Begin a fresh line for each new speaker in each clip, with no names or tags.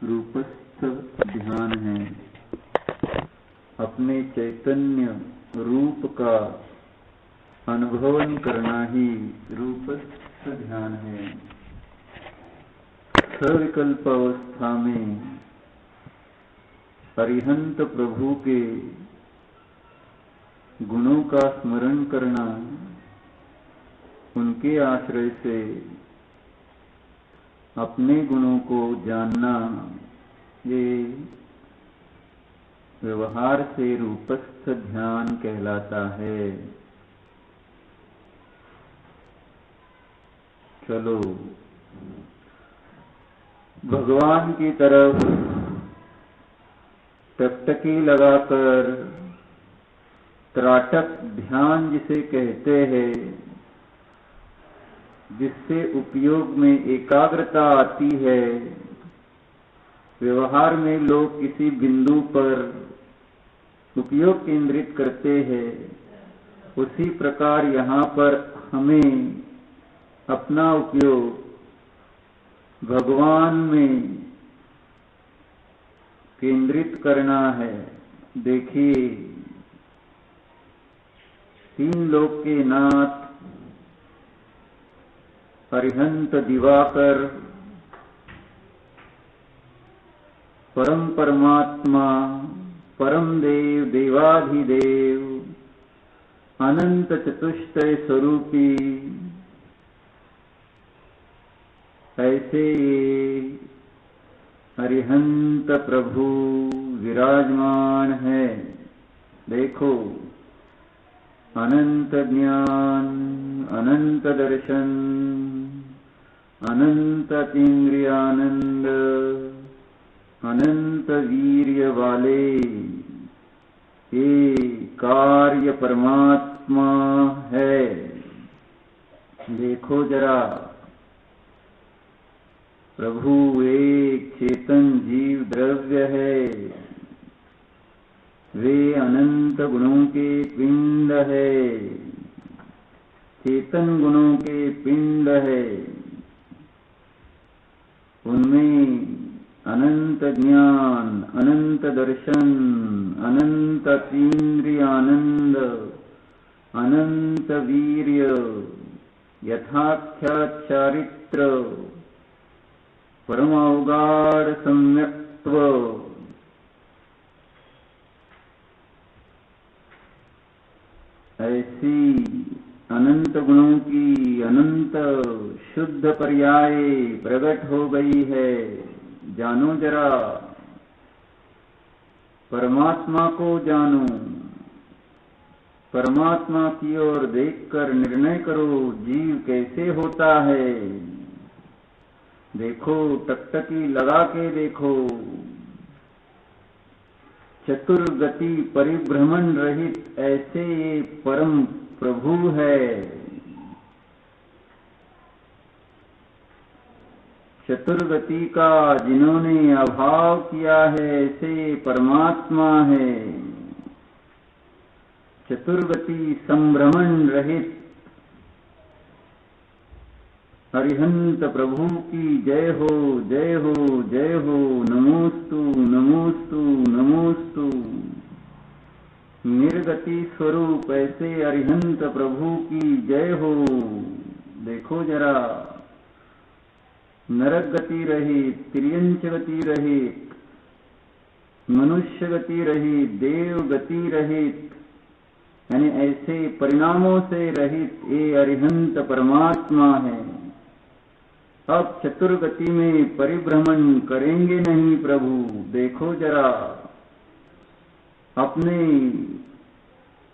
रूपस्थ ध्यान है। अपने चैतन्य रूप का अनुभवन करना ही रूपस्थ ध्यान है। सविकल्प अवस्था में अरिहंत प्रभु के गुणों का स्मरण करना, उनके आश्रय से अपने गुणों को जानना, ये व्यवहार से रूपस्थ ध्यान कहलाता है। चलो भगवान की तरफ टकटकी लगाकर त्राटक ध्यान जिसे कहते हैं, जिससे उपयोग में एकाग्रता आती है। व्यवहार में लोग किसी बिंदु पर उपयोग केंद्रित करते हैं, उसी प्रकार यहाँ पर हमें अपना उपयोग भगवान में केंद्रित करना है। देखिए, तीन लोक के नाथ अरिहंत दिवाकर, परम परमात्मा, परम देव, देवाधिदेव, अनंत चतुष्टय स्वरूपी, ऐसे अरिहंत प्रभु विराजमान है। देखो, अनंत ज्ञान, अनंत दर्शन, अनंत इंद्रियानंद, अनंत वीर्य वाले ये कार्य परमात्मा है। देखो जरा, प्रभु एक चेतन जीव द्रव्य है। वे अनंत गुणों के पिंड है, चेतन गुणों के पिंड है। उनमें अनंत ज्ञान, अनंत दर्शन, अनंत इंद्रियानंद, अनंत वीर्य, यथाख्यात चारित्र, परमावगाढ़ सम्यक्त्व, ऐसी अनंत गुणों की अनंत शुद्ध पर्याय प्रकट हो गई है। जानो जरा, परमात्मा को जानो। परमात्मा की ओर देखकर निर्णय करो, जीव कैसे होता है। देखो, टकटकी लगा के देखो। चतुर्गति परिभ्रमण रहित ऐसे ये परम प्रभु है। चतुर्गति का जिन्होंने अभाव किया है, ऐसे परमात्मा है। चतुर्गति संभ्रमण रहित अरिहंत प्रभु की जय हो, जय हो, जय हो। नमोस्तु, नमोस्तु, नमोस्तु। निर्गति स्वरूप ऐसे अरिहंत प्रभु की जय हो। देखो जरा, नरक गति रहित, तिर्यंच गति रहित, मनुष्य गति रहित, देव गति रहित, यानी ऐसे परिणामों से रहित ये अरिहंत परमात्मा है। अब चतुर्गति में परिभ्रमण करेंगे नहीं प्रभु। देखो जरा, अपने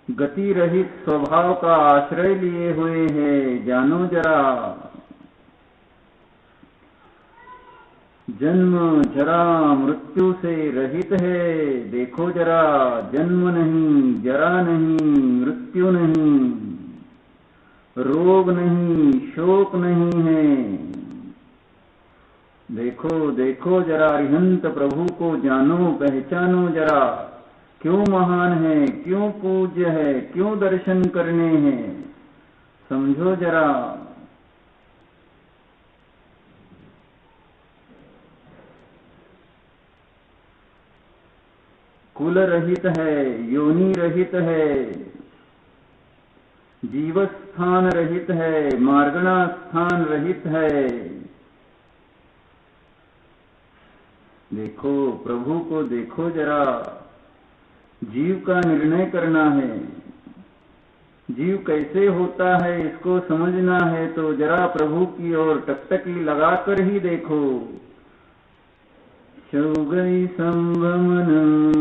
गति रहित स्वभाव का आश्रय लिए हुए हैं। जानो जरा, जन्म जरा मृत्यु से रहित है। देखो जरा, जन्म नहीं, जरा नहीं, मृत्यु नहीं, रोग नहीं, शोक नहीं है। देखो, देखो जरा, अरिहंत प्रभु को जानो, पहचानो जरा। क्यों महान है, क्यों पूज्य है, क्यों दर्शन करने हैं, समझो जरा। कुल रहित है, योनि रहित है, जीवस्थान रहित है, मार्गणा स्थान रहित है। देखो, प्रभु को देखो जरा। जीव का निर्णय करना है, जीव कैसे होता है इसको समझना है तो जरा प्रभु की ओर टकटकी लगाकर ही देखो। शौगई संभमन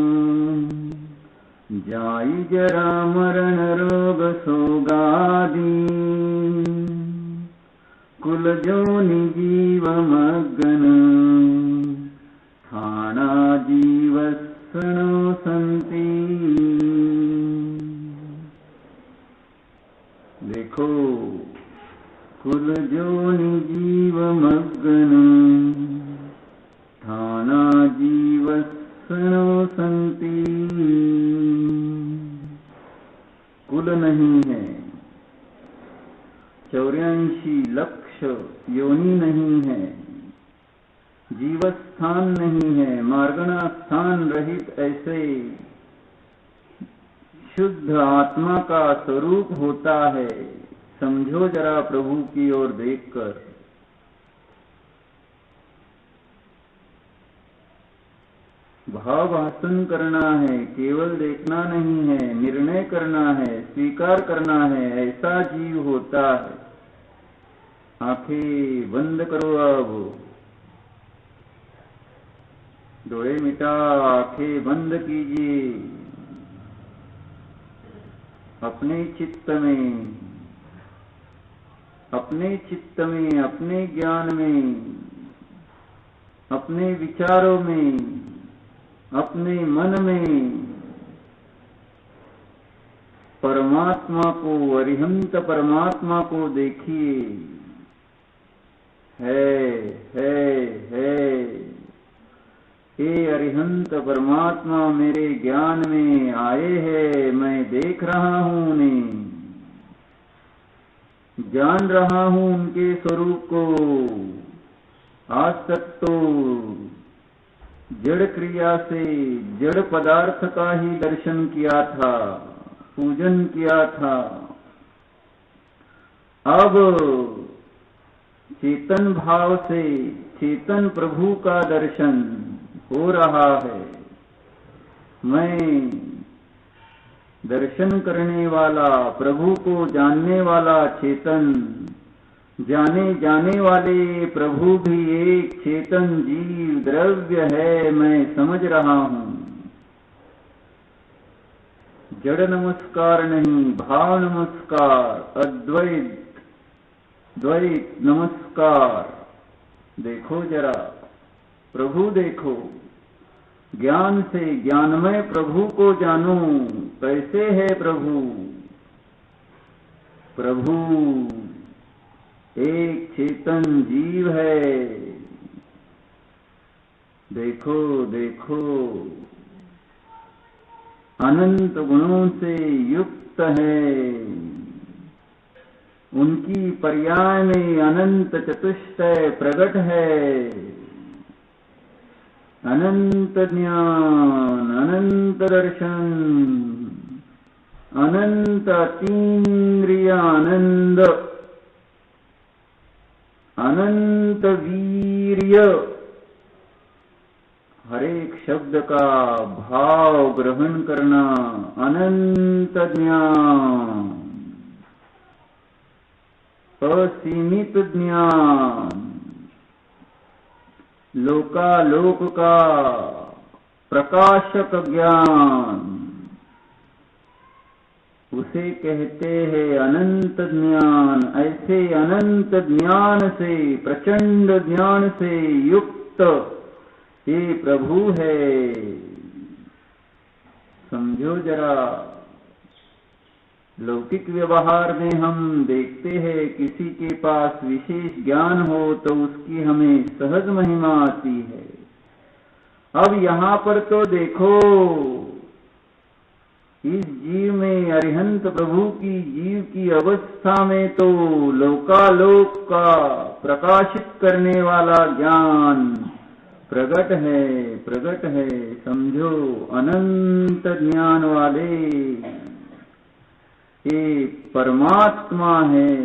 जाई जरा मरण रोग सोगादी, कुल जोनि जीव मग्न थाना जीवस्सनो संति। देखो, कुल जोनि जीव मग्न थाना जीवस्सनो संति। कुल नहीं है, 84 लक्ष योनि नहीं है, जीवस्थान नहीं है, मार्गणा स्थान रहित ऐसे शुद्ध आत्मा का स्वरूप होता है। समझो जरा प्रभु की ओर देखकर। भाव भाषण करना है, केवल देखना नहीं है, निर्णय करना है, स्वीकार करना है, ऐसा जीव होता है। आंखें बंद करो, अब डोळे मिटा, आंखें बंद कीजिए। अपने चित्त में, अपने चित्त में, अपने ज्ञान में, अपने विचारों में, अपने मन में परमात्मा को, अरिहंत परमात्मा को देखिए। है ये अरिहंत परमात्मा मेरे ज्ञान में आए हैं, मैं देख रहा हूं उन्हें, जान रहा हूं उनके स्वरूप को। आज तक तो जड़ क्रिया से जड़ पदार्थ का ही दर्शन किया था, पूजन किया था। अब चेतन भाव से चेतन प्रभु का दर्शन हो रहा है। मैं दर्शन करने वाला, प्रभु को जानने वाला चेतन, जाने जाने वाले प्रभु भी एक चेतन जीव द्रव्य है, मैं समझ रहा हूं। जड़ नमस्कार नहीं, भाव नमस्कार, अद्वैत द्वैत नमस्कार। देखो जरा प्रभु, देखो ज्ञान से ज्ञानमय प्रभु को जानो। कैसे है प्रभु? प्रभु एक चेतन जीव है। देखो देखो, अनंत गुणों से युक्त है। उनकी पर्याय में अनंत चतुष्टय प्रकट है। अनंत ज्ञान, अनंत दर्शन, अनंत अतीन्द्रिय आनंद, अनंत वीर्य। हर एक शब्द का भाव ग्रहण करना। अनंत ज्ञान, असीमित ज्ञान, लोकालोक का प्रकाशक ज्ञान, उसे कहते हैं अनंत ज्ञान। ऐसे अनंत ज्ञान से, प्रचंड ज्ञान से युक्त ये प्रभु है। समझो जरा, लौकिक व्यवहार में हम देखते हैं किसी के पास विशेष ज्ञान हो तो उसकी हमें सहज महिमा आती है। अब यहाँ पर तो देखो, इस जीव में, अरिहंत प्रभु की जीव की अवस्था में तो लोकालोक का प्रकाशित करने वाला ज्ञान, प्रगट है, समझो अनंत ज्ञान वाले ये परमात्मा है।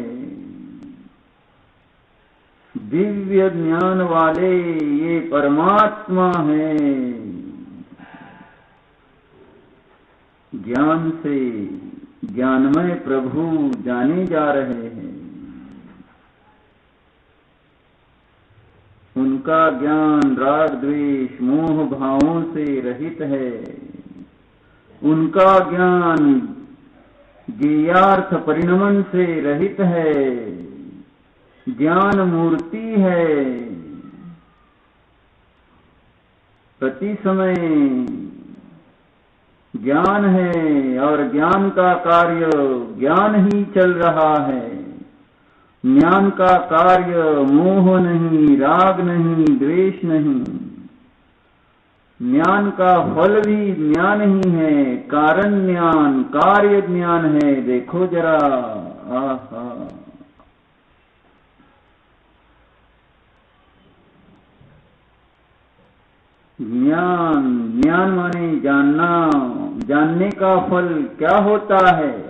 दिव्य ज्ञान वाले ये परमात्मा है। ज्ञान से ज्ञानमय प्रभु जाने जा रहे हैं। उनका ज्ञान राग द्वेष मोह भावों से रहित है। उनका ज्ञान ज्ञेयार्थ परिणमन से रहित है। ज्ञान मूर्ति है। प्रति समय ज्ञान है और ज्ञान का कार्य ज्ञान ही चल रहा है। ज्ञान का कार्य मोह नहीं, राग नहीं, द्वेष नहीं। ज्ञान का फल भी ज्ञान ही है। कारण ज्ञान, कार्य ज्ञान है। देखो जरा, आहा, ज्ञान, ज्ञान माने जानना। जानने का फल क्या होता है?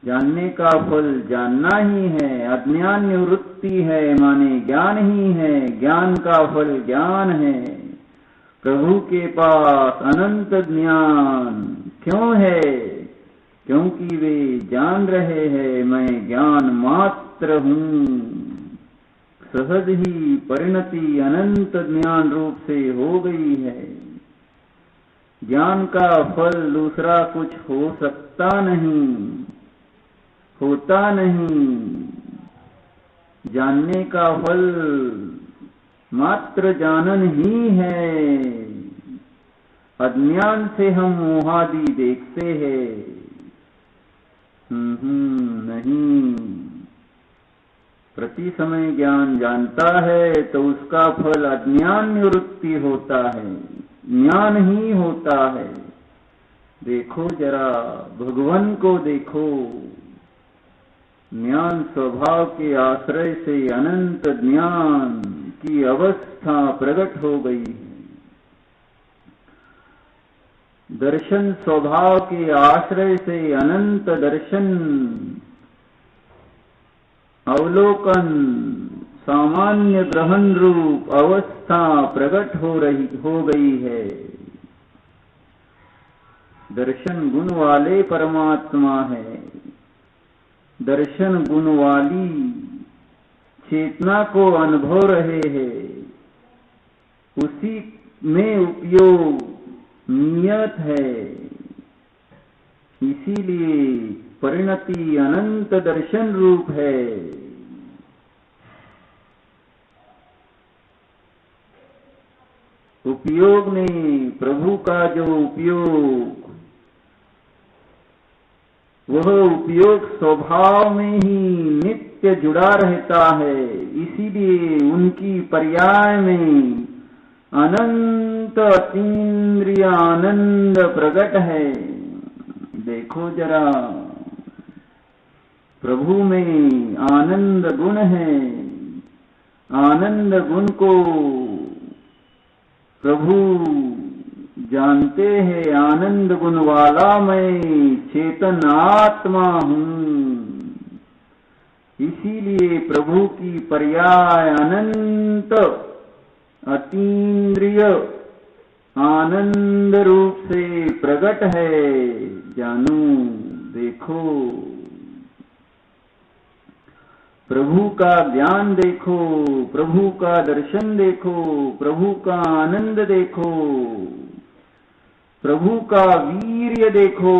जानने का फल जानना ही है। अज्ञान निवृत्ति है माने ज्ञान ही है। ज्ञान का फल ज्ञान है। प्रभु के पास अनंत ज्ञान क्यों है? क्योंकि वे जान रहे हैं मैं ज्ञान मात्र हूँ। सहज ही परिणति अनंत ज्ञान रूप से हो गई है। ज्ञान का फल दूसरा कुछ हो सकता नहीं, होता नहीं। जानने का फल मात्र जानन ही है। अज्ञान से हम मोहादि देखते हैं। नहीं, प्रति समय ज्ञान जानता है तो उसका फल अज्ञान निवृत्ति होता है, ज्ञान ही होता है। देखो जरा, भगवान को देखो। ज्ञान स्वभाव के आश्रय से अनंत ज्ञान की अवस्था प्रकट हो गई है। दर्शन स्वभाव के आश्रय से अनंत दर्शन, अवलोकन, सामान्य ग्रहण रूप अवस्था प्रकट हो गई है। दर्शन गुण वाले परमात्मा है। दर्शन गुण वाली चेतना को अनुभव रहे हैं। उसी में उपयोग नियत है। इसीलिए परिणति अनंत दर्शन रूप है। उपयोग में प्रभु का जो उपयोग, वह उपयोग स्वभाव में ही नित्य जुड़ा रहता है। इसीलिए उनकी पर्याय में अनंत अतीन्द्रिय आनंद प्रकट है। देखो जरा, प्रभु में आनंद गुण है। आनंद गुण को प्रभु जानते हैं। आनंद गुण वाला मैं चेतन आत्मा हूँ। इसीलिए प्रभु की पर्याय अनंत अतीन्द्रिय आनंद रूप से प्रकट है। जानो, देखो, प्रभु का ज्ञान देखो, प्रभु का दर्शन देखो, प्रभु का आनंद देखो, प्रभु का वीर्य देखो।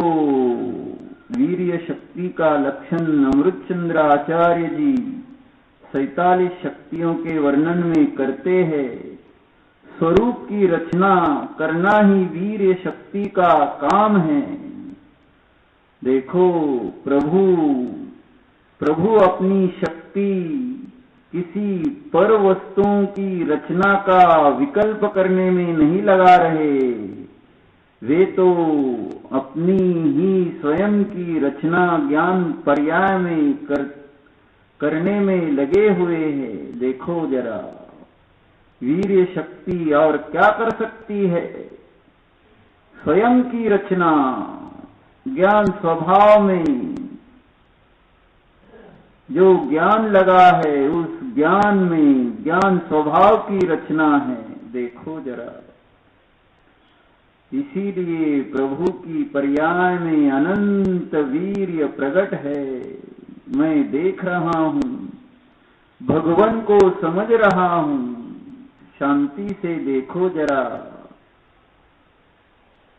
वीर्य शक्ति का लक्षण अमृतचंद्र आचार्य जी 47 शक्तियों के वर्णन में करते हैं। स्वरूप की रचना करना ही वीर्य शक्ति का काम है। देखो, प्रभु अपनी शक्ति किसी पर वस्तुओं की रचना का विकल्प करने में नहीं लगा रहे। वे तो अपनी ही स्वयं की रचना ज्ञान पर्याय में करने में लगे हुए हैं। देखो जरा, वीर्य शक्ति और क्या कर सकती है? स्वयं की रचना, ज्ञान स्वभाव में जो ज्ञान लगा है, उस ज्ञान में ज्ञान स्वभाव की रचना है। देखो जरा, इसीलिए प्रभु की पर्याय में अनंत वीर्य प्रकट है। मैं देख रहा हूं, भगवान को समझ रहा हूं। शांति से देखो जरा,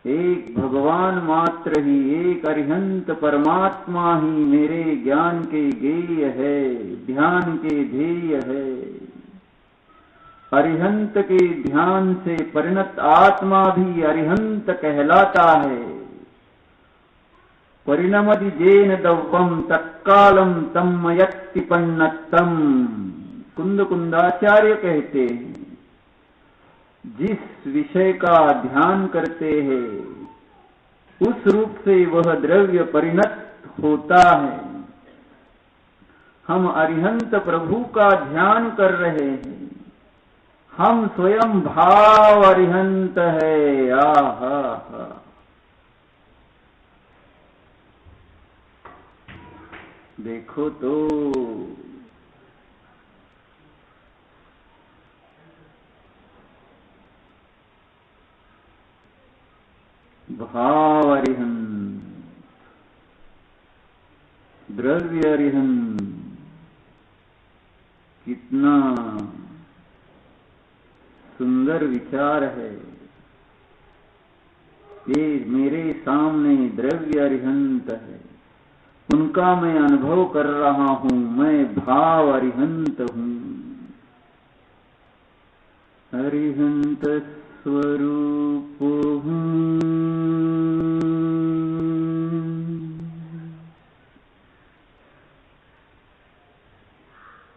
एक भगवान मात्र ही, एक अरिहंत परमात्मा ही मेरे ज्ञान के गेय है, ध्यान के ध्येय है। अरिहंत के ध्यान से परिणत आत्मा भी अरिहंत कहलाता है। परिणमति जेन दव्वम तत्कालम तन्मयत्ति पन्नत्तम। कुंद कुंदाचार्य कहते हैं, जिस विषय का ध्यान करते हैं उस रूप से वह द्रव्य परिणत होता है। हम अरिहंत प्रभु का ध्यान कर रहे हैं, हम स्वयं भाव अरिहंत है। आहा हा। देखो तो, भाव अरिहंत, द्रव्य अरिहंत, कितना सुंदर विचार है। ये मेरे सामने द्रव्य अरिहंत है, उनका मैं अनुभव कर रहा हूं, मैं भाव अरिहंत हूं। अरिहंत स्वरूप हूं,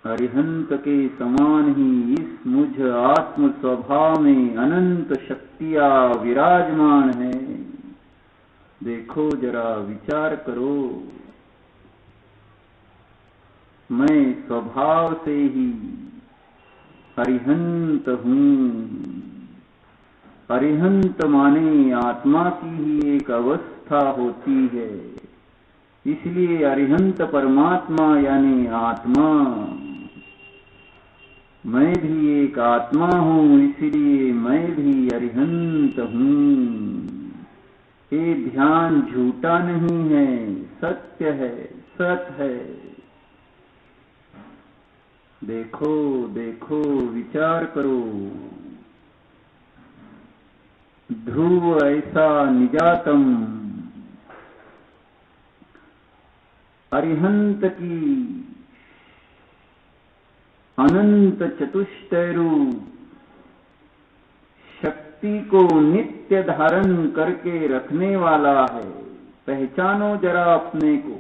अरिहंत के समान ही इस मुझ आत्म स्वभाव में अनंत शक्तियां विराजमान है। देखो जरा, विचार करो, मैं स्वभाव से ही अरिहंत हूं। अरिहंत माने आत्मा की ही एक अवस्था होती है, इसलिए अरिहंत परमात्मा यानी आत्मा। मैं भी एक आत्मा हूं, इसलिए मैं भी अरिहंत हूं। ये ध्यान झूठा नहीं है, सत्य है, सत है। देखो देखो, विचार करो, ध्रुव ऐसा निजातम, अरिहंत की अनंत चतुष्टय रूप शक्ति को नित्य धारण करके रखने वाला है। पहचानो जरा अपने को।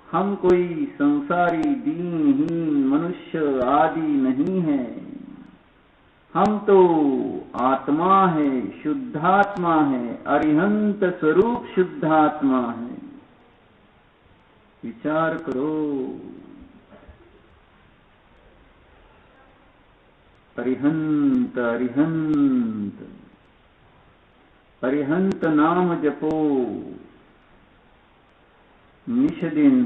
हम कोई संसारी दीनहीन मनुष्य आदि नहीं है, हम तो आत्मा है, शुद्धात्मा है, अरिहंत स्वरूप शुद्धात्मा है। विचार करो, अरिहंत अरिहंत, अरिहंत नाम जपो निश दिन।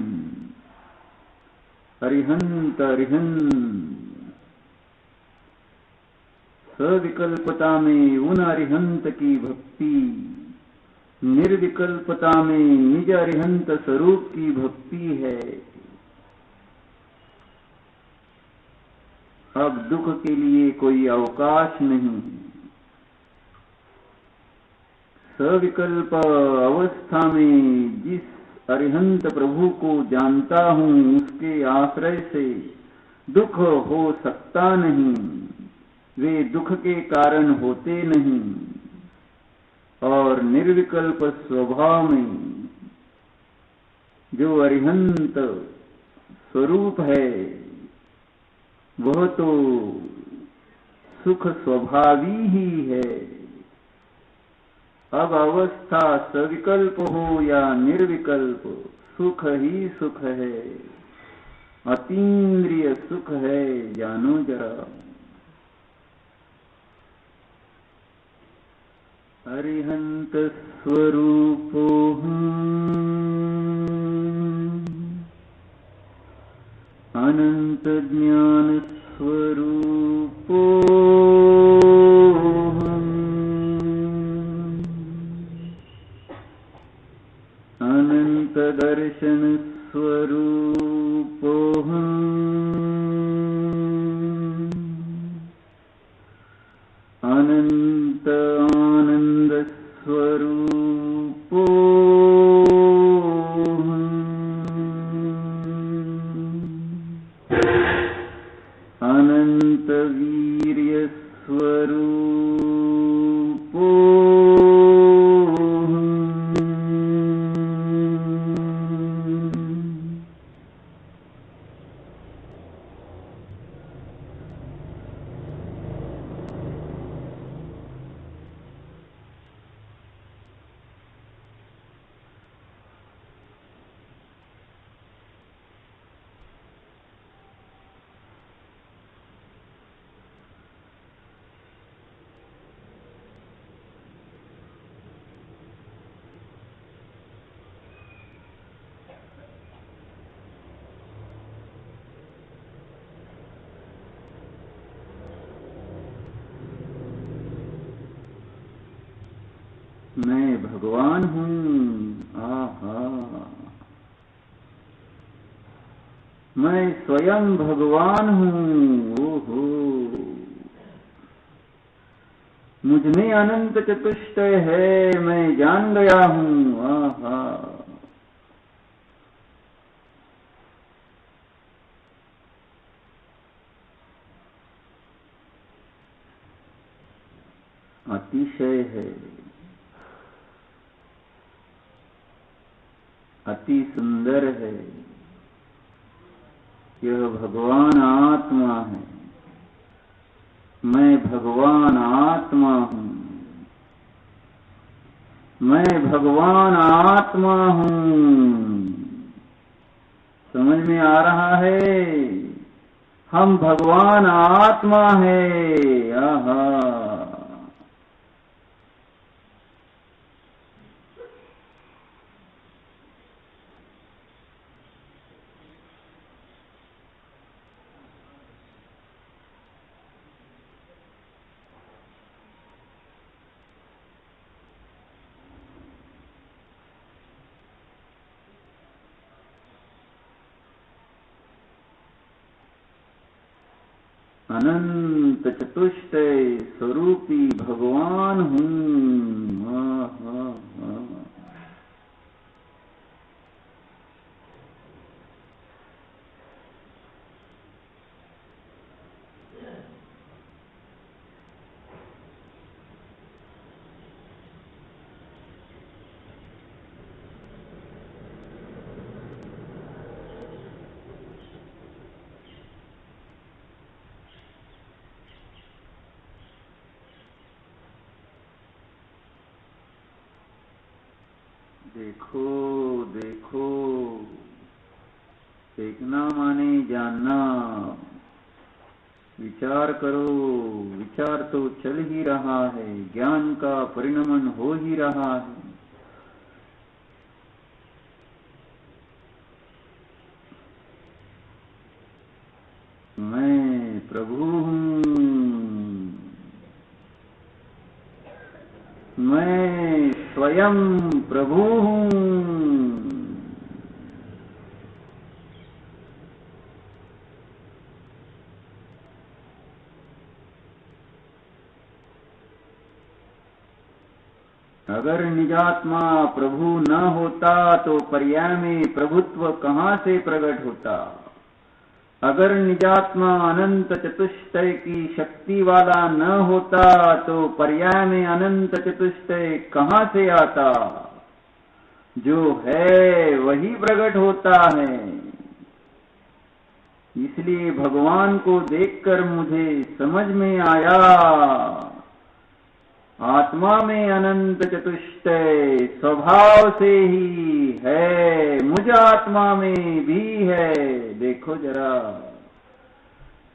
अरिहंत अरिहंत, सविकल्पता में उन अरिहंत की भक्ति, निर्विकल्पता में निज अरिहंत स्वरूप की भक्ति है। अब दुख के लिए कोई अवकाश नहीं। सविकल्प अवस्था में जिस अरिहंत प्रभु को जानता हूं, उसके आश्रय से दुख हो सकता नहीं। वे दुख के कारण होते नहीं। और निर्विकल्प स्वभाव में जो अरिहंत स्वरूप है, वह तो सुख स्वभावी ही है। अब अवस्था सविकल्प हो या निर्विकल्प, सुख ही सुख है, अतीन्द्रिय सुख है। जानो जरा, अरिहंत स्वरूपोऽहम् अनंत ज्ञान स्वरूपोऽहम् अनंत दर्शन स्वरूपोऽहम् अनंत आनंद स्वरूपोऽहम् अनंत वीर्य स्वरूपोऽहम् मैं भगवान हूँ। आहा, मैं स्वयं भगवान हूँ। ओहो, मुझ में अनंत चतुष्टय है, मैं जान गया हूँ। आहा, अतिशय है, अति सुंदर है। यह भगवान आत्मा है। मैं भगवान आत्मा हूँ। मैं भगवान आत्मा हूँ। समझ में आ रहा है? हम भगवान आत्मा है। आहा, अनंत चतुष्टय स्वरूपी भगवान हूँ। आहा, देखो देखो, देखना माने जानना। विचार करो, विचार तो चल ही रहा है, ज्ञान का परिणमन हो ही रहा है। मैं प्रभु हूँ। मैं स्वयं प्रभु हूँ। अगर निजात्मा प्रभु न होता तो पर्याय में प्रभुत्व कहाँ से प्रकट होता? अगर निजात्मा अनंत चतुष्टय की शक्ति वाला न होता तो पर्याय में अनंत चतुष्टय कहाँ से आता? जो है वही प्रकट होता है। इसलिए भगवान को देखकर मुझे समझ में आया, आत्मा में अनंत चतुष्टय स्वभाव से ही है, मुझ आत्मा में भी है। देखो जरा,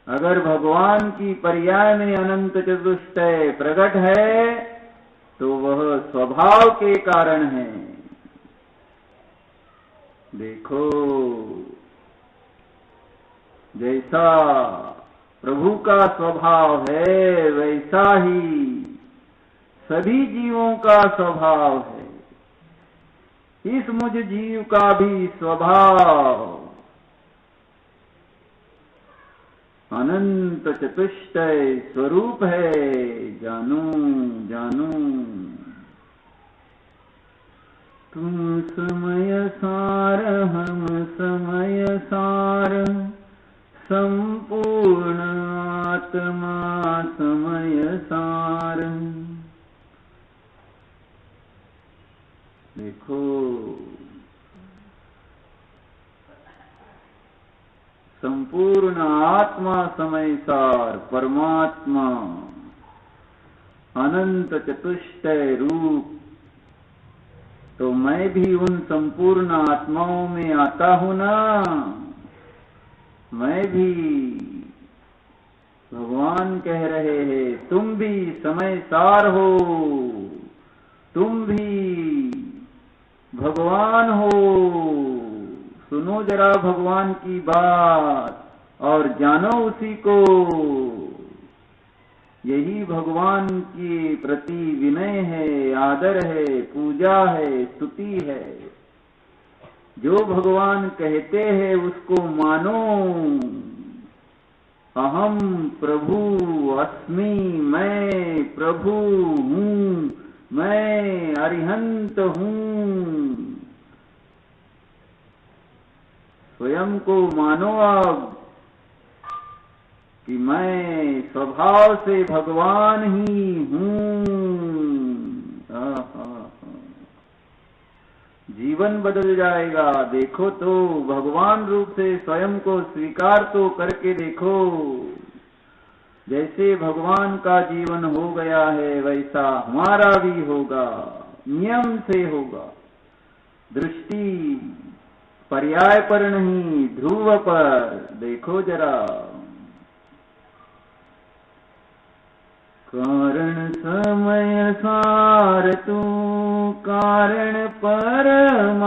अगर भगवान की पर्याय में अनंत चतुष्टय प्रकट है तो वह स्वभाव के कारण है। देखो, जैसा प्रभु का स्वभाव है वैसा ही सभी जीवों का स्वभाव है। इस मुझ जीव का भी स्वभाव अनंत चतुष्टय स्वरूप है। जानू जानू तुम समय सार हम समय सार, संपूर्ण आत्मा समय सार। देखो, संपूर्ण आत्मा समय सार परमात्मा अनंत चतुष्टय रूप, तो मैं भी उन संपूर्ण आत्माओं में आता हूं ना। मैं भी, भगवान कह रहे हैं, तुम भी समय सार हो, तुम भी भगवान हो। सुनो जरा भगवान की बात और जानो उसी को। यही भगवान के प्रति विनय है, आदर है, पूजा है, स्तुति है। जो भगवान कहते हैं उसको मानो। अहम प्रभु अस्मि, मैं प्रभु हूँ, मैं अरिहंत हूँ। स्वयं को मानो अब कि मैं स्वभाव से भगवान ही हूँ। जीवन बदल जाएगा। देखो तो, भगवान रूप से स्वयं को स्वीकार तो करके देखो। जैसे भगवान का जीवन हो गया है वैसा हमारा भी होगा, नियम से होगा। दृष्टि पर्याय पर नहीं, ध्रुव पर। देखो जरा, कारण समय सार तू, कारण परमात्मा,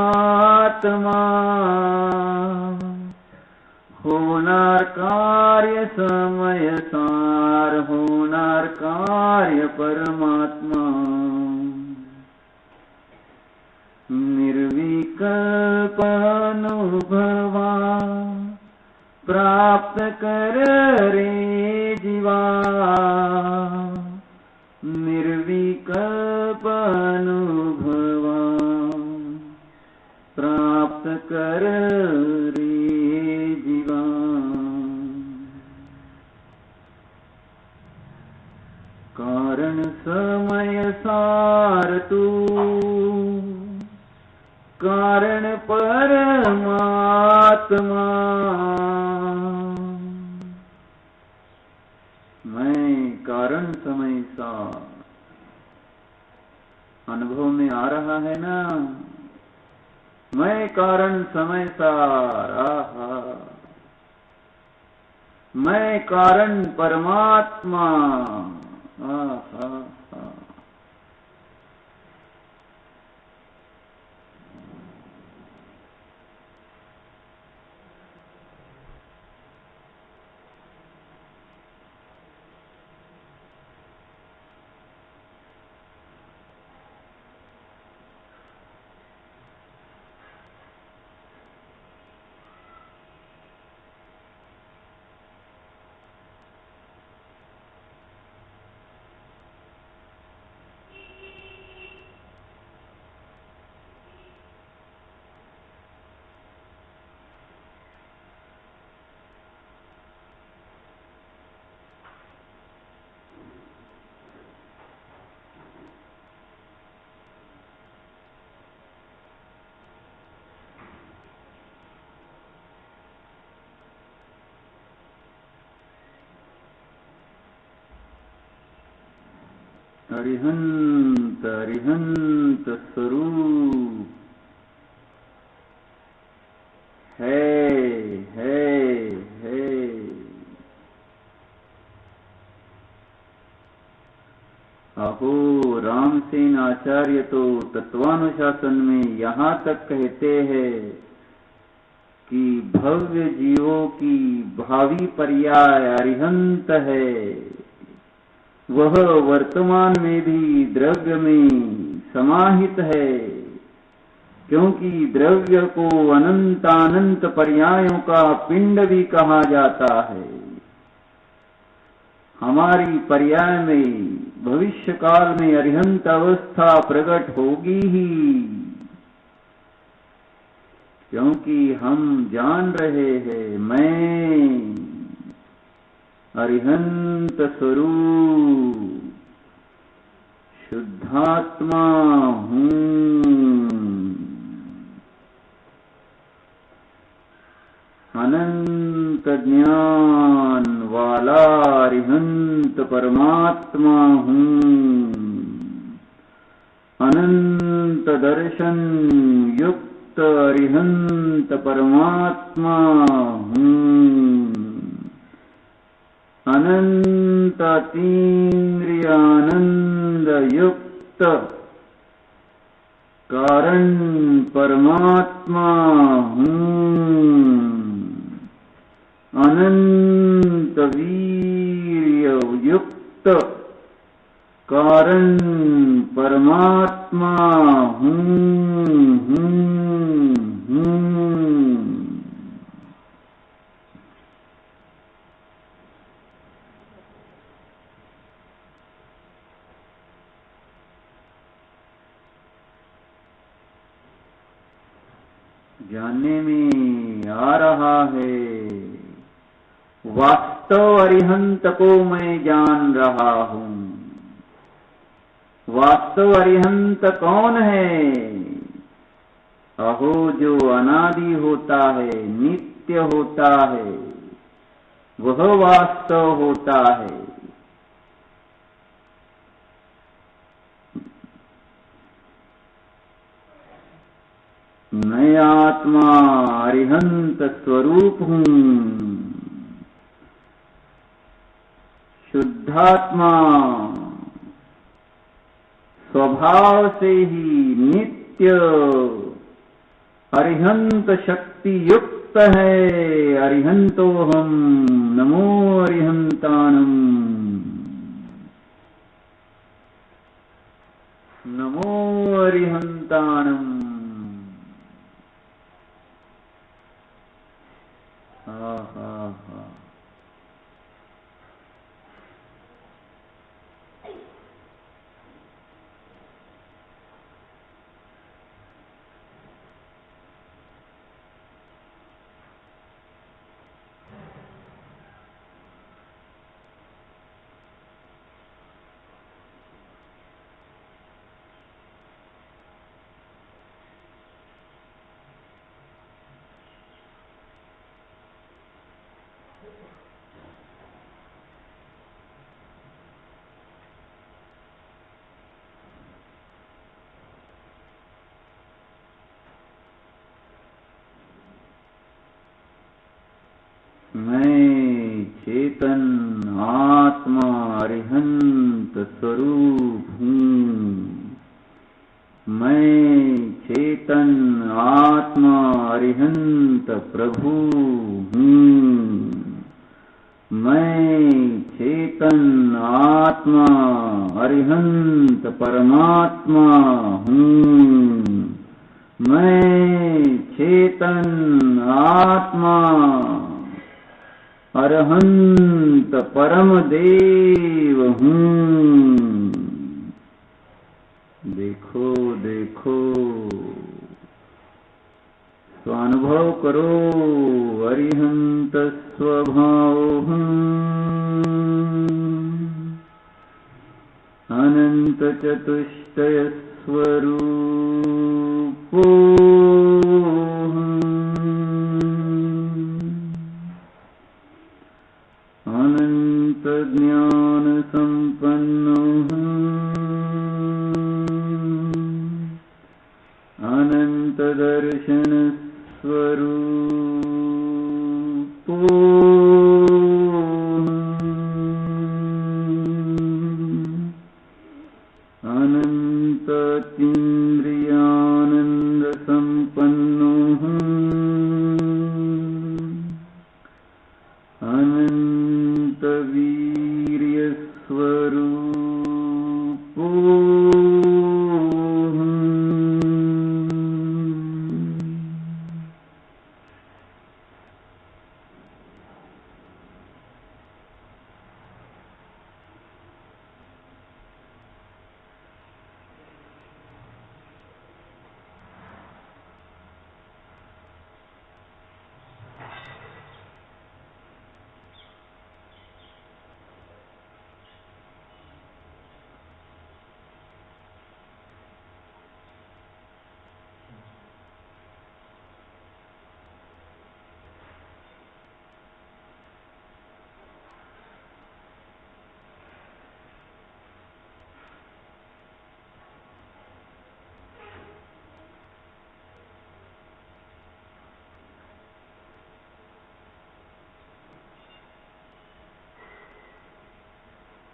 होणार कार्य समय सार, होणार कार्य परमात्मा। निर्विकल्प अनुभवा प्राप्त कर रे जीवा, निर्विकल्प अनुभवा प्राप्त कर रे जीवा। कारण समय सार तू, कारण परमात्मा, मैं कारण समय सार। अनुभव में आ रहा है ना, मैं कारण समय सार। आहा, मैं कारण परमात्मा। आहा, अरिहंत अरिहंत स्वरूप है। अहो रामसेन आचार्य तो तत्वानुशासन में यहाँ तक कहते हैं कि भव्य जीवों की भावी पर्याय अरिहंत है, वह वर्तमान में भी द्रव्य में समाहित है, क्योंकि द्रव्य को अनंतानंत पर्यायों का पिंड भी कहा जाता है। हमारी पर्याय में भविष्य काल में अरिहंत अवस्था प्रकट होगी ही, क्योंकि हम जान रहे हैं मैं अरिहंत स्वरूप शुद्धात्मा हूँ, अनंत ज्ञान वाला अरिहंत परमात्मा हूँ, अनंत दर्शन युक्त अरिहंत परमात्मा हूँ, अनंत अतीन्द्रिय आनंद युक्त कारण परमात्मा हूँ, अनंत वीर्य युक्त कारण परमात्मा हूँ। जानने में आ रहा है, वास्तव अरिहंत को मैं जान रहा हूँ। वास्तव अरिहंत कौन है? अहो जो अनादि होता है, नित्य होता है, वह वास्तव होता है। मैं आत्मा अरिहंत स्वरूप हूँ, शुद्धात्मा स्वभाव से ही नित्य अरिहंत शक्ति युक्त है। अरिहंतो हम नमो अरिहंतानम, नमो अरिहंतानम। हा हा हा। मैं चेतन आत्मा अरिहंत स्वरूप हूँ। मैं चेतन आत्मा अरिहंत प्रभु हूँ। मैं चेतन आत्मा अरिहंत परमात्मा हूँ। मैं चेतन आत्मा अरहंत परम देव हूँ। देखो देखो, स्वानुभव करो, अरिहंत स्वभाव हूँ, अनंत चतुष्टय स्वरूपो अनंत ज्ञान संपन्न हूँ, अनंत दर्शन स्वरूपो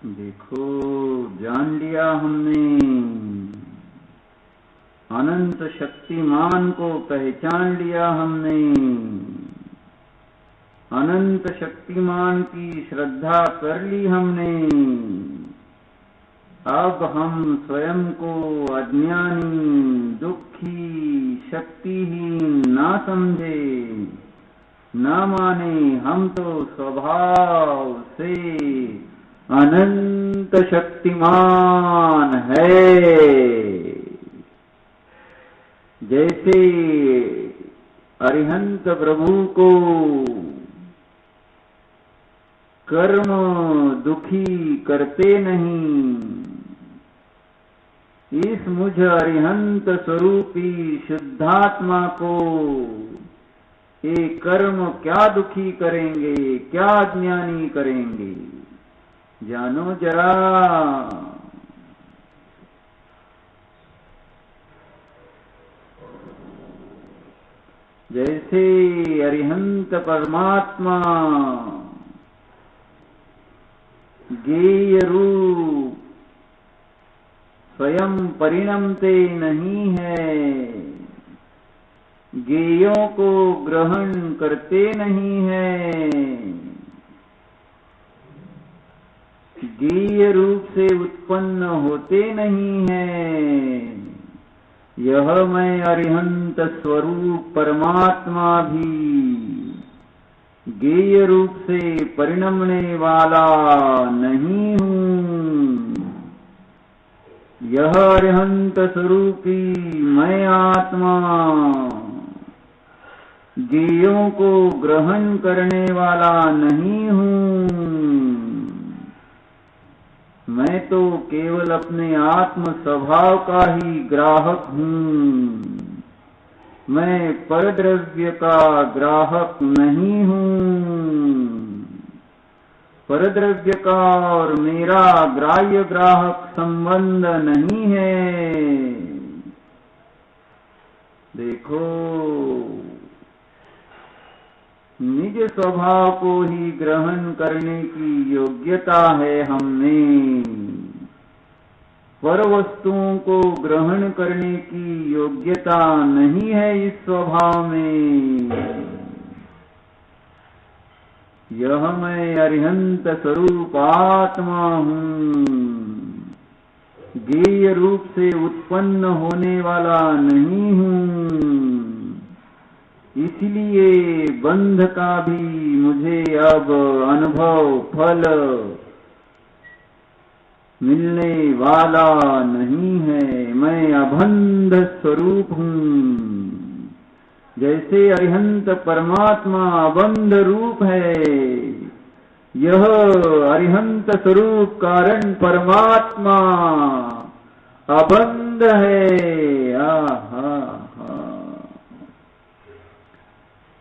देखो जान लिया हमने, अनंत शक्तिमान को पहचान लिया हमने, अनंत शक्तिमान की श्रद्धा कर ली हमने। अब हम स्वयं को अज्ञानी, दुखी, शक्तिहीन ना समझे, ना माने। हम तो स्वभाव से अनंत शक्तिमान है। जैसे अरिहंत प्रभु को कर्म दुखी करते नहीं, इस मुझ अरिहंत स्वरूपी शुद्धात्मा को ये कर्म क्या दुखी करेंगे, क्या अज्ञानी करेंगे, जानो जरा। जैसे अरिहंत परमात्मा गेय रूप स्वयं परिणमते नहीं है, गेयों को ग्रहण करते नहीं है, गेय रूप से उत्पन्न होते नहीं है। यह मैं अरिहंत स्वरूप परमात्मा भी गेय रूप से परिणमने वाला नहीं हूँ। यह अरिहंत स्वरूपी मैं आत्मा गेयों को ग्रहण करने वाला नहीं हूँ। मैं तो केवल अपने आत्म स्वभाव का ही ग्राहक हूँ। मैं परद्रव्य का ग्राहक नहीं हूँ। परद्रव्य का और मेरा ग्राह्य ग्राहक संबंध नहीं है। देखो निज स्वभाव को ही ग्रहण करने की योग्यता है हमें। पर वस्तुओं को ग्रहण करने की योग्यता नहीं है इस स्वभाव में। यह मैं अरिहंत स्वरूप आत्मा हूँ, गेय रूप से उत्पन्न होने वाला नहीं हूँ। इसलिए बंध का भी मुझे अब अनुभव फल मिलने वाला नहीं है। मैं अबंध स्वरूप हूँ। जैसे अरिहंत परमात्मा अबंध रूप है, यह अरिहंत स्वरूप कारण परमात्मा अबंध है। आहा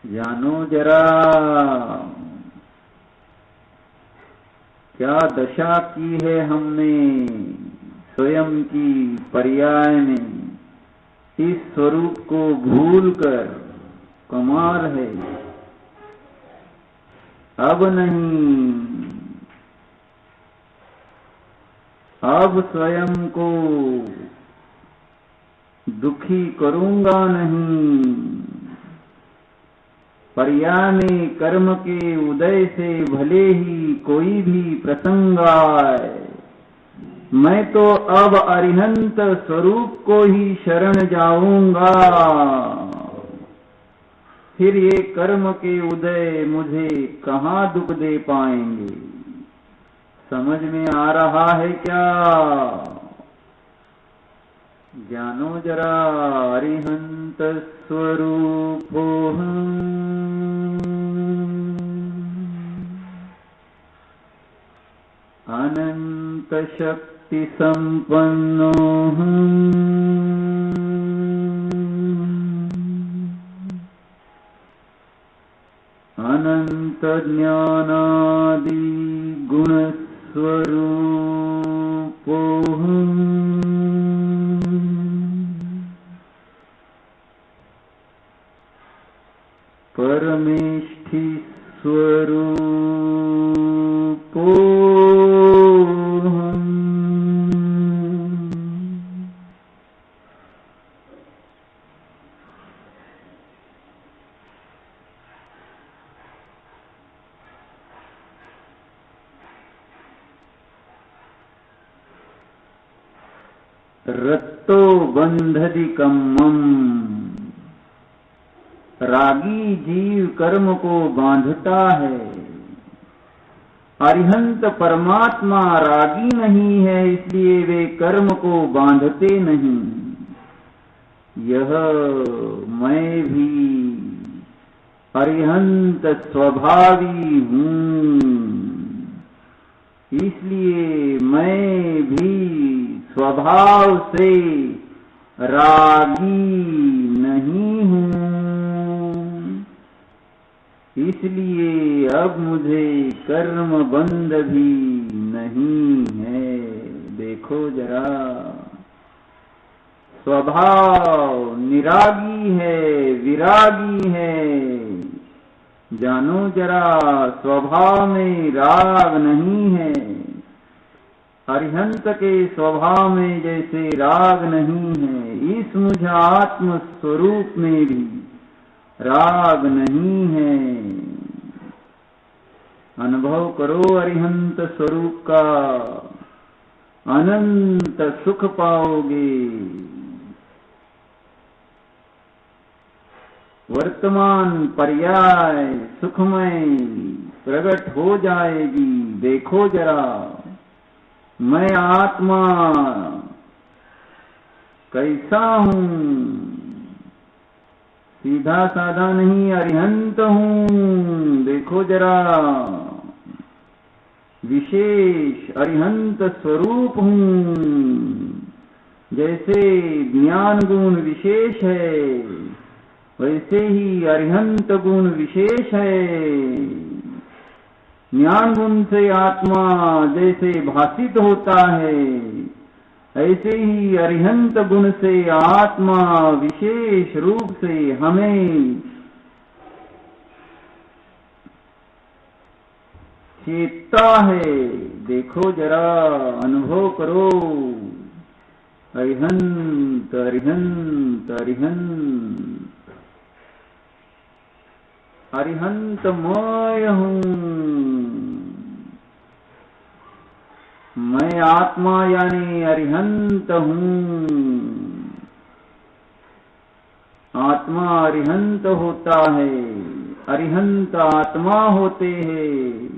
जानो जरा क्या दशा की है हमने स्वयं की पर्याय में। इस स्वरूप को भूलकर कमाल है। अब नहीं, अब स्वयं को दुखी करूंगा नहीं। पर्याय में कर्म के उदय से भले ही कोई भी प्रसंग आए, मैं तो अब अरिहंत स्वरूप को ही शरण जाऊंगा। फिर ये कर्म के उदय मुझे कहाँ दुख दे पाएंगे। समझ में आ रहा है क्या? जानो जरा अरिहंत स्वरूपोऽहम् अनंत शक्ति संपन्नोऽहम् अनंत ज्ञानादि गुण स्वरूपोऽहम् परमेष्ठि स्वरूपोऽहम् रत्तो बंधदिकम्मम। रागी जीव कर्म को बांधता है, अरिहंत परमात्मा रागी नहीं है, इसलिए वे कर्म को बांधते नहीं। यह मैं भी अरिहंत स्वभावी हूँ, इसलिए मैं भी स्वभाव से रागी नहीं हूँ। इसलिए अब मुझे कर्म बंध भी नहीं है। देखो जरा, स्वभाव निरागी है, विरागी है। जानो जरा, स्वभाव में राग नहीं है। अरिहंत के स्वभाव में जैसे राग नहीं है, इस मुझ आत्म स्वरूप में भी राग नहीं है। अनुभव करो अरिहंत स्वरूप का, अनंत सुख पाओगे। वर्तमान पर्याय सुखमय प्रकट हो जाएगी। देखो जरा, मैं आत्मा कैसा हूँ? सीधा साधा नहीं, अरिहंत हूँ। देखो जरा, विशेष अरिहंत स्वरूप हूँ। जैसे ज्ञान गुण विशेष है, वैसे ही अरिहंत गुण विशेष है। ज्ञान गुण से आत्मा जैसे भासित होता है, ऐसे ही अरिहंत गुण से आत्मा विशेष रूप से हमें चेतता है। देखो जरा, अनुभव करो, अरिहंत अरिहंत अरिहंत अरिहंतमय हूँ। मैं आत्मा यानी अरिहंत हूँ। आत्मा अरिहंत होता है, अरिहंत आत्मा होते हैं।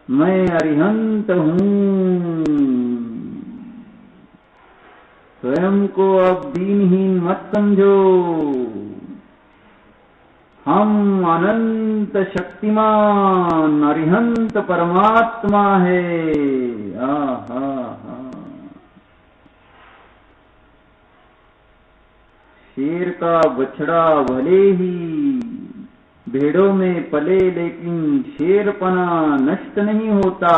मैं अरिहंत हूँ। स्वयं को अब दीनहीन मत समझो। हम अनंत शक्तिमान अरिहंत परमात्मा है। आहा हा। शेर का बछड़ा भले ही भेड़ों में पले, लेकिन शेरपना नष्ट नहीं होता।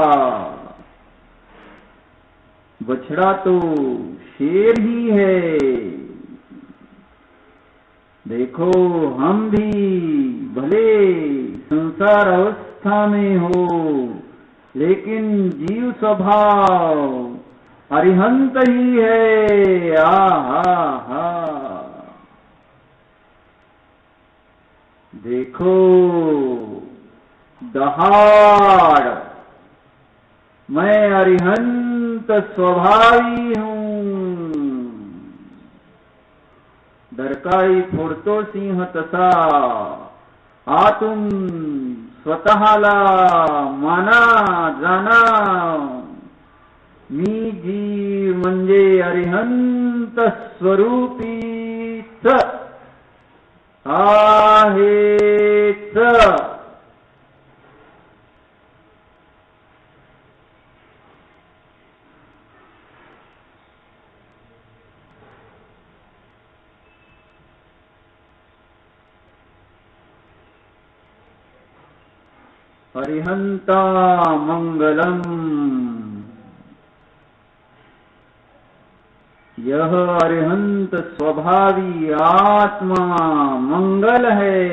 बछड़ा तो शेर ही है। देखो, हम भी भले संसार अवस्था में हो, लेकिन जीव स्वभाव अरिहंत ही है। आहा हा। देखो, दहाड़ मैं अरिहंत स्वभावी हूँ। दरकाई फोडतो सिंह तसा आतून स्वतःला माना जाना। मी जीव म्हणजे अरिहंत स्वरूपीच आहेच। अरिहंता मंगलम। यह अरिहंत स्वभावी आत्मा मंगल है।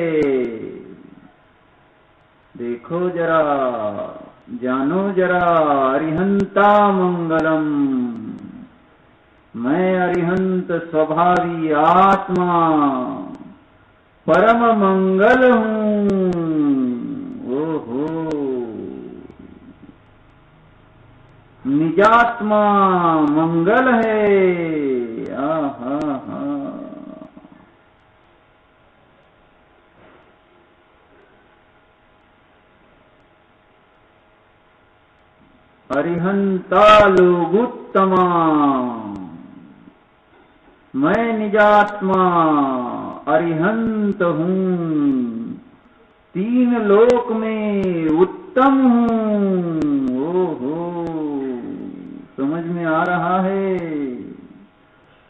देखो जरा, जानो जरा, अरिहंता मंगलम। मैं अरिहंत स्वभावी आत्मा परम मंगल हूँ। ओहो, निजात्मा मंगल है। आहा हा। अरिहंता लोगुत्तमा, मैं निजात्मा अरिहंत हूँ, तीन लोक में उत्तम हूँ। ओहो, समझ में आ रहा है,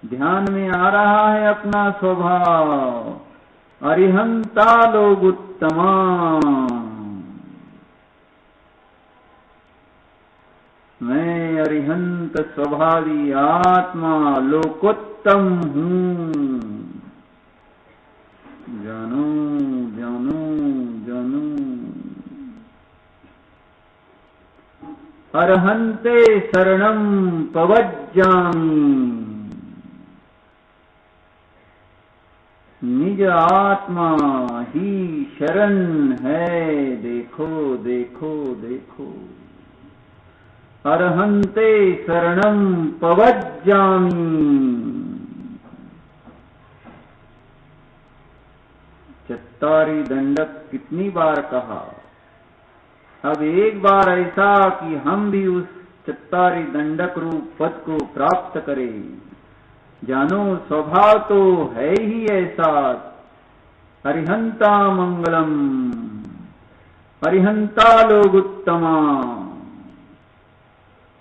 ध्यान में आ रहा है अपना स्वभाव। अरिहंता लोग उत्तमा, मैं अरिहंत स्वभावी आत्मा लोकोत्तम हूँ। जानो जानो जानो। अर्हन्ते शरणं पवज्जामि, निज आत्मा ही शरण है। देखो देखो देखो। अर्हन्ते शरणं पवज्जामि, चत्तारी दंडक कितनी बार कहा। अब एक बार ऐसा कि हम भी उस चत्तारी दंडक रूप पद को प्राप्त करें। जानो स्वभाव तो है ही ऐसा। अरिहंता मंगलम, अरिहंता लोगुत्तमा,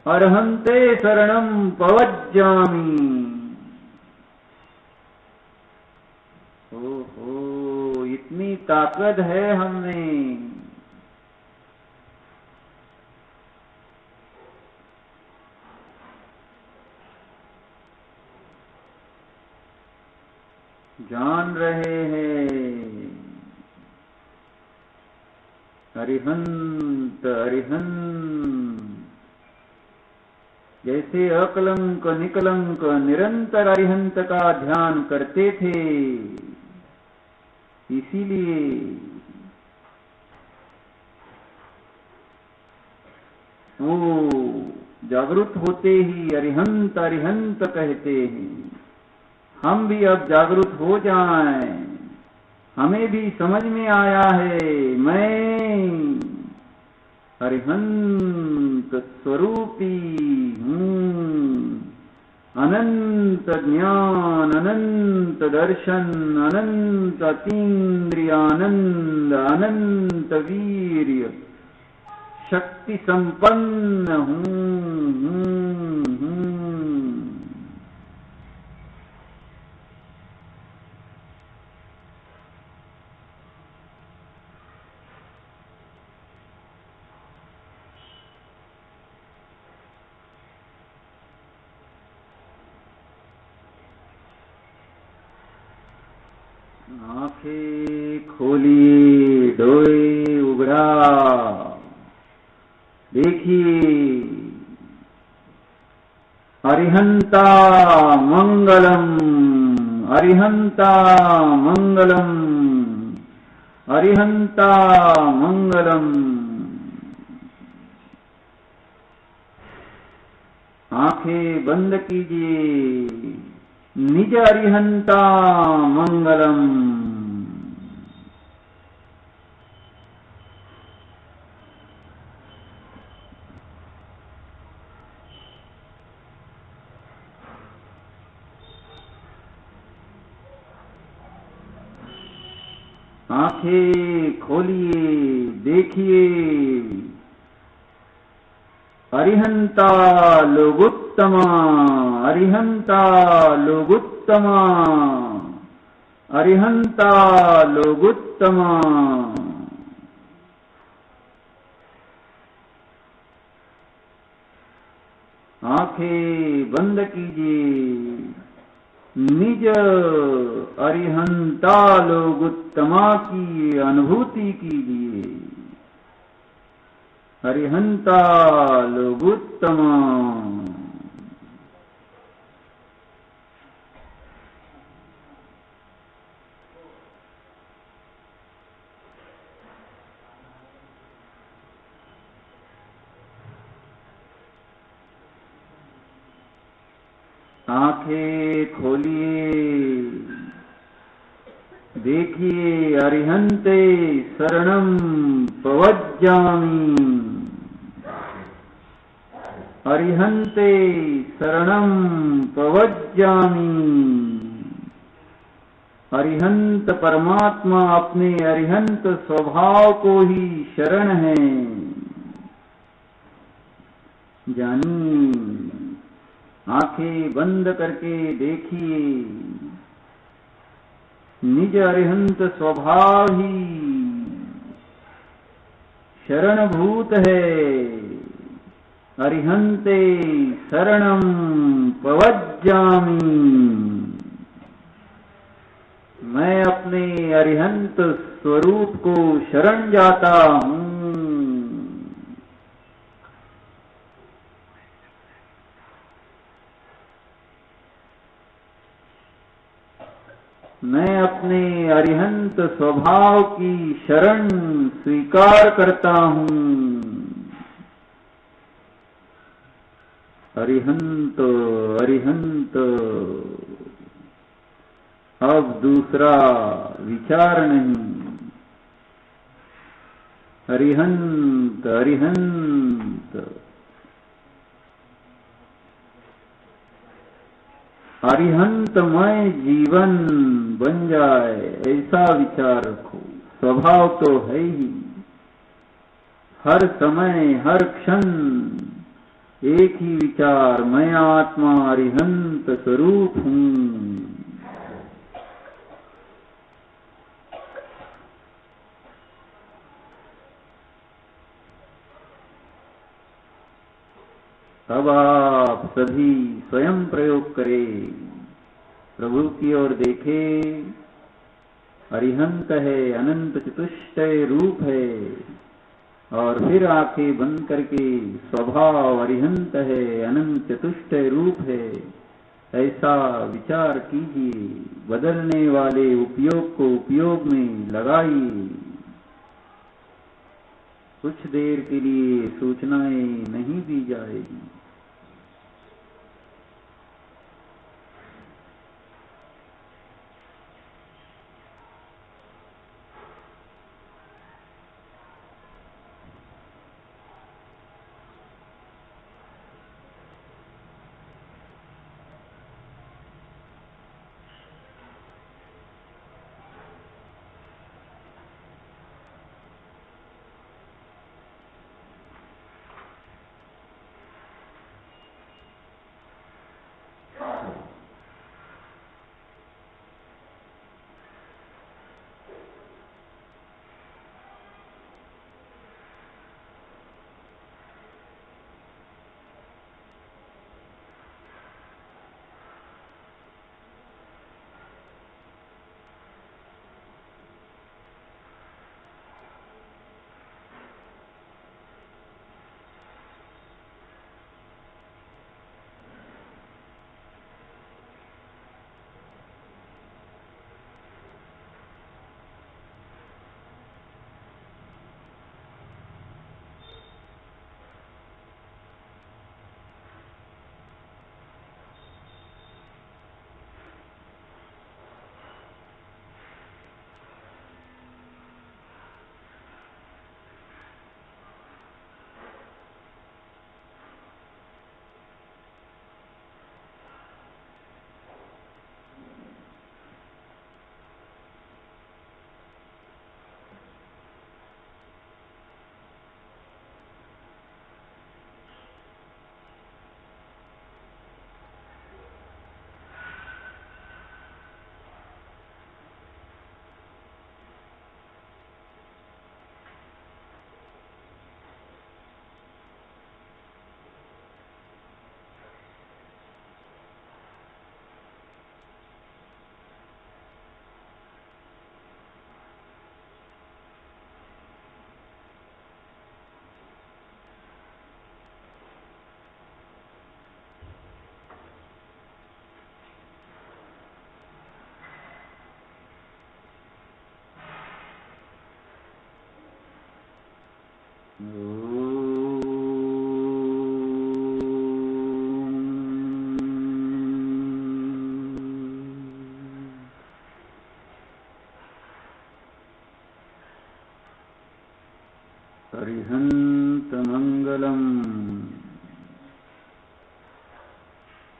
अर्हन्ते शरणं पवज्जामि। ओहो, इतनी ताकत है हमें। जान रहे हैं। अरिहंत अरिहंत, जैसे अकलंक निकलंक निरंतर अरिहंत का ध्यान करते थे, इसीलिए वो जागृत होते ही अरिहंत अरिहंत कहते हैं। हम भी अब जागृत हो जाएं। हमें भी समझ में आया है, मैं अरिहंत स्वरूपी हूँ। अनंत ज्ञान, अनंत दर्शन, अनंत अतीन्द्रियानंद, अनंत वीर्य, शक्ति संपन्न हूँ। आंखें खोलिए, डोळे उघडा, देखिए अरिहंता मंगलम, अरिहंता मंगलम, अरिहंता मंगलम। आंखें बंद कीजिए, निज अरिहंता मंगलम। आंखें खोलिए, देखिए अरिहंता लोगुत्तमा, अरिहंता लोगुत्तमा, अरिहंता लोगुत्तमा। आंखें बंद कीजिए, निज अरिहंता लोगुत्तमा की अनुभूति कीजिए। अरिहंता लोगुत्तमा। आंखें खोलिए, देखिए अरिहंते शरणं प्रवज्जामि, अरिहंते शरणं प्रवज्जामि। अरिहंत परमात्मा अपने अरिहंत स्वभाव को ही शरण है। जानिए, आंखें बंद करके देखिए, निज अरिहंत स्वभाव ही शरणभूत है। अरिहंते शरणं प्रवज्जामि, मैं अपने अरिहंत स्वरूप को शरण जाता हूँ। मैं अपने अरिहंत स्वभाव की शरण स्वीकार करता हूँ। अरिहंत अरिहंत, अब दूसरा विचार नहीं। अरिहंत अरिहंत, अरिहंतमय जीवन बन जाए, ऐसा विचार रखो। स्वभाव तो है ही, हर समय हर क्षण एक ही विचार, मैं आत्मा अरिहंत स्वरूप हूँ। अब आप सभी स्वयं प्रयोग करें, प्रभु की ओर देखें। अरिहंत है, अनंत चतुष्टय रूप है, और फिर आंखें बंद करके स्वभाव अरिहंत है, अनंत चतुष्टय रूप है, ऐसा विचार कीजिए। बदलने वाले उपयोग को उपयोग में लगाइए। कुछ देर के लिए सूचनाएं नहीं दी जाएगी।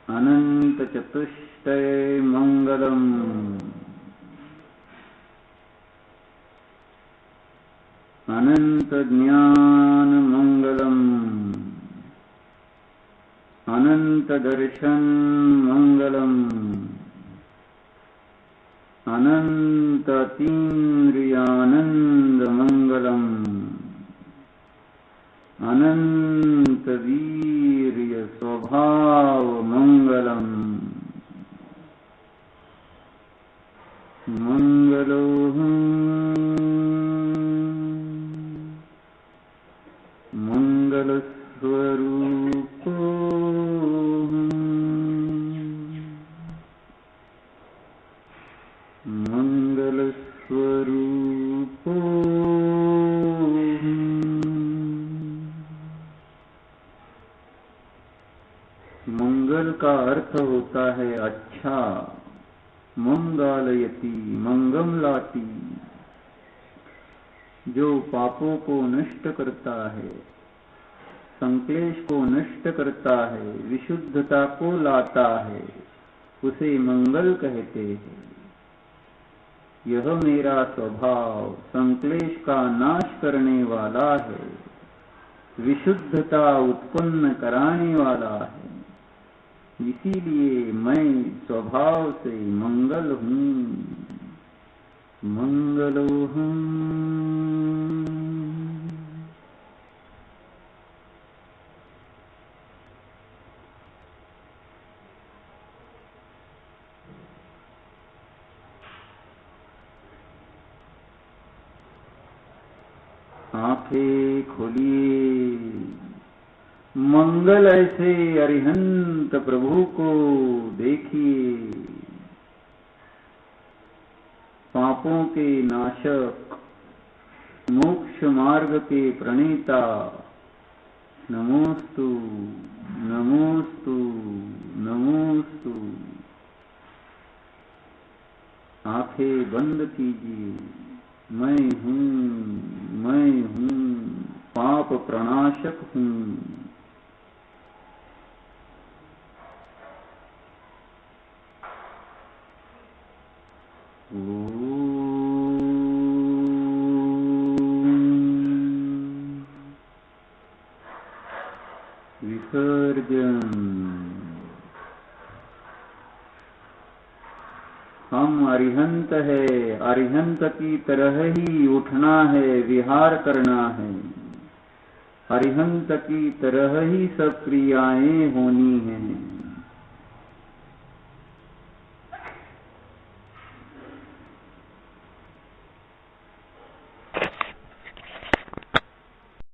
अनंत चतुष्टय मंगलम। अनंत ज्ञान मंगलम। अनंत दर्शन मंगलम। अनंत तीन्द्रियानंद मंगलम। अनंत वीर्य स्वभाव मंगलम। मंगलोऽहं मंगलस्वरूपोऽहम् मंगलस्वरूपोऽहम्। मंगल का अर्थ होता है अच्छा। मंगालयति मंगम लाती, जो पापों को नष्ट करता है, संक्लेश को नष्ट करता है, विशुद्धता को लाता है, उसे मंगल कहते हैं। यह मेरा स्वभाव संक्लेश का नाश करने वाला है, विशुद्धता उत्पन्न कराने वाला है। इसीलिए मैं स्वभाव से मंगल हूँ। मंगलोऽहं आंखें खोलिए, मंगल ऐसे अरिहंत प्रभु को देखिए। पापों के नाशक, मोक्ष मार्ग के प्रणेता, नमोस्तु नमोस्तु नमोस्तु। आंखें बंद कीजिए। मैं हूँ पाप प्रणाशक हूँ। विसर्जन। हम अरिहंत है, अरिहंत की तरह ही उठना है, विहार करना है। अरिहंत की तरह ही सब क्रियाएं होनी हैं।